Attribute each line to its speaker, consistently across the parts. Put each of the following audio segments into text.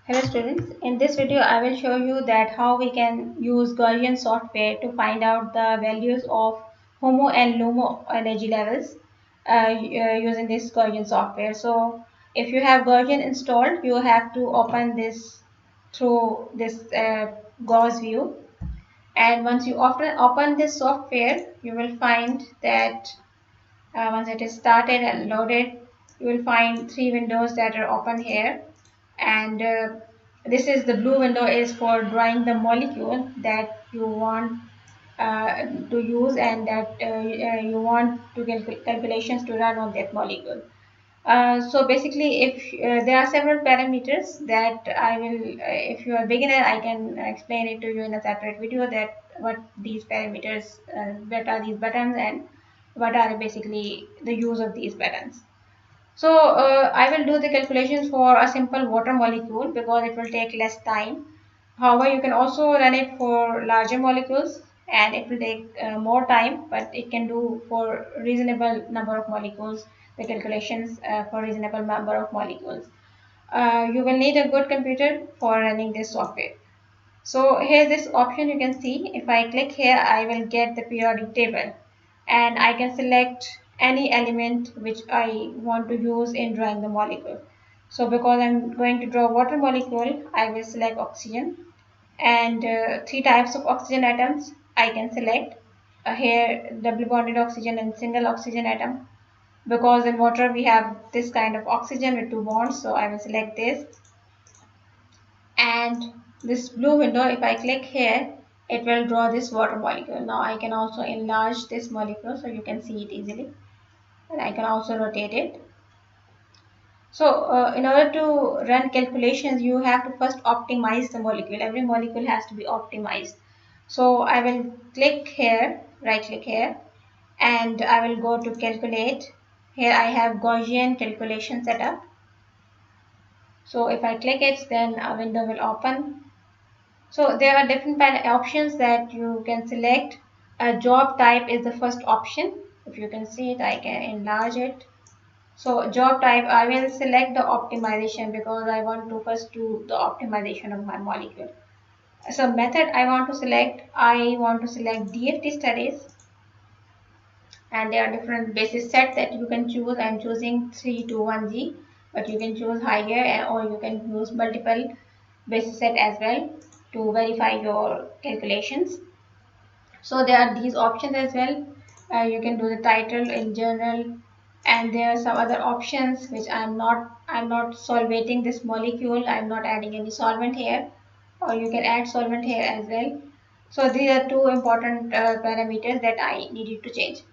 Speaker 1: Hello students, in this video I will show you that how we can use Gaussian software to find out the values of HOMO and LUMO energy levels using this Gaussian software. So if you have Gaussian installed, you have to open this through this Gauss view, and once you open this software, you will find that once it is started and loaded, you will find three windows that are open here, and this is the blue window is for drawing the molecule that you want to use, and that you want to calculations to run on that molecule. So basically, if there are several parameters that I will, if you are a beginner, I can explain it to you in a separate video that what these parameters, what are these buttons, and what are basically the use of these buttons. So I will do the calculations for a simple water molecule because it will take less time. However, you can also run it for larger molecules and it will take more time, but it can do for reasonable number of molecules, the calculations for reasonable number of molecules. You will need a good computer for running this software. So here this option you can see, if I click here, I will get the periodic table, and I can select any element which I want to use in drawing the molecule. So because I'm going to draw water molecule, I will select oxygen, and three types of oxygen atoms I can select. Here double bonded oxygen and single oxygen atom. Because in water we have this kind of oxygen with two bonds, so I will select this. And this blue window, if I click here, it will draw this water molecule. Now I can also enlarge this molecule so you can see it easily, and I can also rotate it. So in order to run calculations, you have to first optimize the molecule. Every molecule has to be optimized. So I will click here, right click here, and I will go to calculate. Here I have Gaussian calculation setup. So if I click it, then a window will open. So there are different options that you can select. A job type is the first option. If you can see it, I can enlarge it. So job type, I will select the optimization because I want to first do the optimization of my molecule. So method I want to select DFT studies, and there are different basis set that you can choose. I'm choosing 321G, but you can choose higher, or you can use multiple basis set as well to verify your calculations. So there are these options as well. You can do the title in general, and there are some other options which I'm not solvating this molecule. I'm not adding any solvent here, or you can add solvent here as well. So these are two important parameters that I needed to change.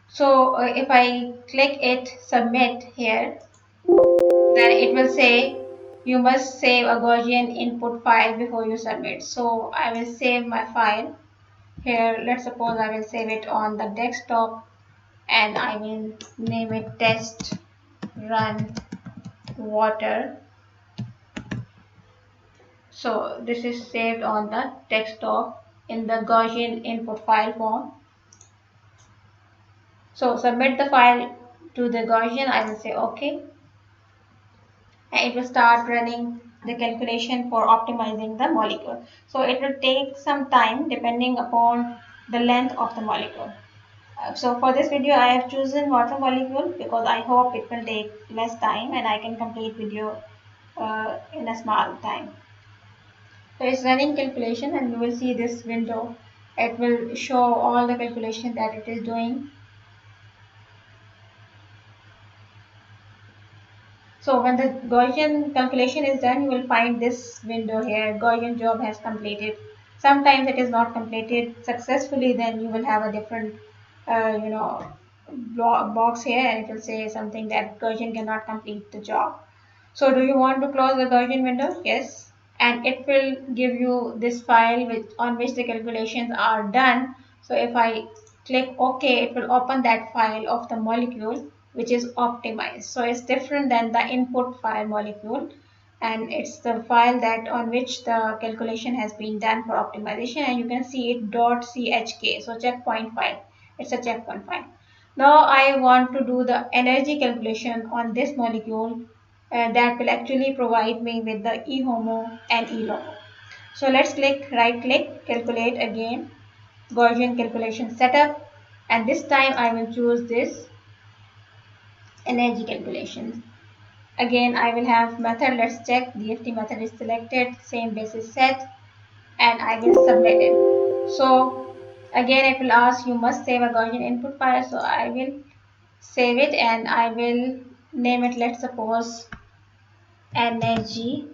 Speaker 1: So if I click it submit here, then it will say you must save a Gaussian input file before you submit. So I will save my file here. Let's suppose I will save it on the desktop, and I will name it test run water. So this is saved on the desktop in the Gaussian input file form. So submit the file to the Gaussian. I will say OK, and it will start running the calculation for optimizing the molecule. So it will take some time depending upon the length of the molecule. So for this video I have chosen water molecule because I hope it will take less time and I can complete video in a small time. So it's running calculation, and you will see this window. It will show all the calculation that it is doing. So when the Gaussian calculation is done, you will find this window here, Gaussian job has completed. Sometimes it is not completed successfully, then you will have a different, you know, box here, and it will say something that Gaussian cannot complete the job. So do you want to close the Gaussian window? Yes. And it will give you this file on which the calculations are done. So if I click OK, it will open that file of the molecule which is optimized. So it's different than the input file molecule, and it's the file that on which the calculation has been done for optimization, and you can see it .chk. So checkpoint file. It's a checkpoint file. Now I want to do the energy calculation on this molecule that will actually provide me with the eHOMO and eLOMO. So let's right click, calculate again, Gaussian calculation setup, and this time I will choose this energy calculation. Again, I will have method, let's check, DFT method is selected, same basis set, and I will submit it. So again, it will ask you must save a Gaussian input file, so I will save it and I will name it, let's suppose, energy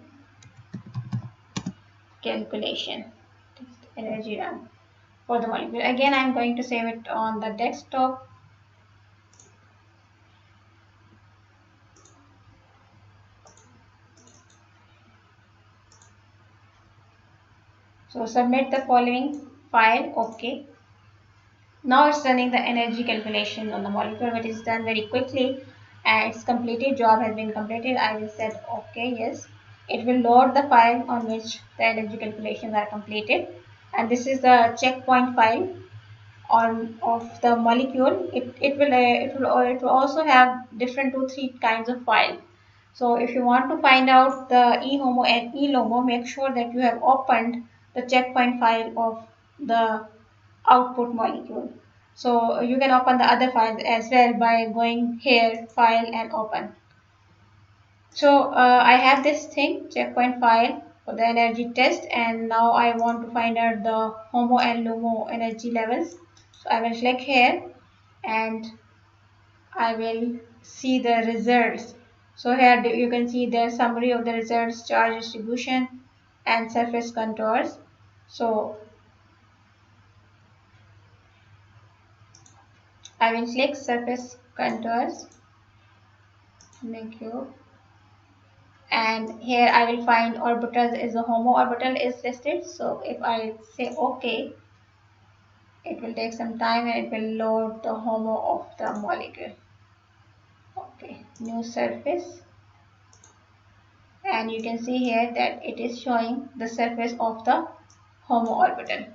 Speaker 1: calculation, energy run for the molecule. Again, I'm going to save it on the desktop. So submit the following file, okay. Now it's running the energy calculation on the molecule, which is done very quickly and it's completed, job has been completed. I will set okay, yes. It will load the file on which the energy calculations are completed, and this is the checkpoint file on of the molecule. It will also have different 2-3 kinds of file. So if you want to find out the eHOMO and eLOMO, make sure that you have opened the checkpoint file of the output molecule. So you can open the other files as well by going here, file, and open. So I have this thing, checkpoint file for the energy test, and now I want to find out the HOMO and LUMO energy levels. So I will click here and I will see the results. So here you can see the summary of the results, charge distribution, and surface contours. So I will click surface contours, make you, and here I will find orbitals is a HOMO orbital is listed. So if I say OK, it will take some time and it will load the HOMO of the molecule. Okay, new surface, and you can see here that it is showing the surface of the HOMO orbital.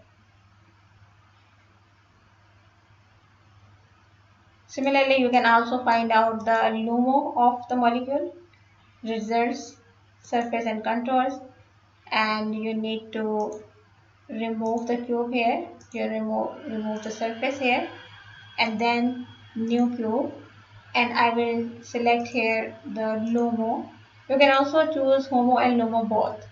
Speaker 1: Similarly, you can also find out the LUMO of the molecule, results, surface and contours, and you need to remove the cube here. You remove the surface here, and then new cube, and I will select here the LUMO. You can also choose HOMO and LUMO both,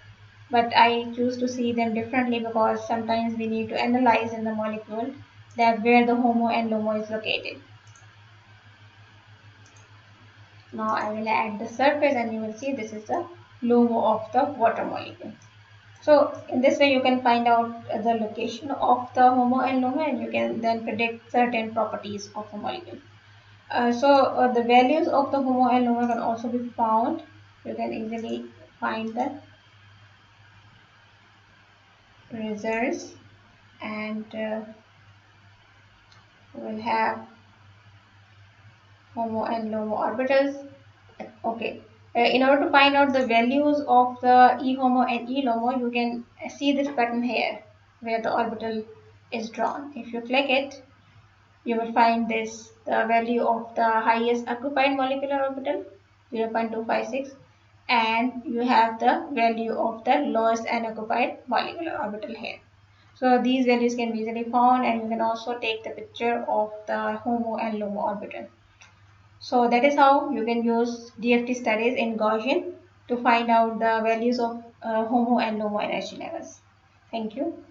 Speaker 1: but I choose to see them differently because sometimes we need to analyze in the molecule that where the HOMO and LUMO is located. Now I will add the surface and you will see this is the LUMO of the water molecule. So in this way you can find out the location of the HOMO and LUMO, and you can then predict certain properties of the molecule. So the values of the HOMO and LUMO can also be found. You can easily find the results, and we'll have HOMO and LUMO orbitals. Okay. In order to find out the values of the eHOMO and eLOMO, you can see this button here where the orbital is drawn. If you click it, you will find this, the value of the highest occupied molecular orbital 0.256, and you have the value of the lowest unoccupied molecular orbital here. So these values can be easily found, and you can also take the picture of the HOMO and LUMO orbital. So that is how you can use DFT studies in Gaussian to find out the values of HOMO and LUMO energy levels. Thank you.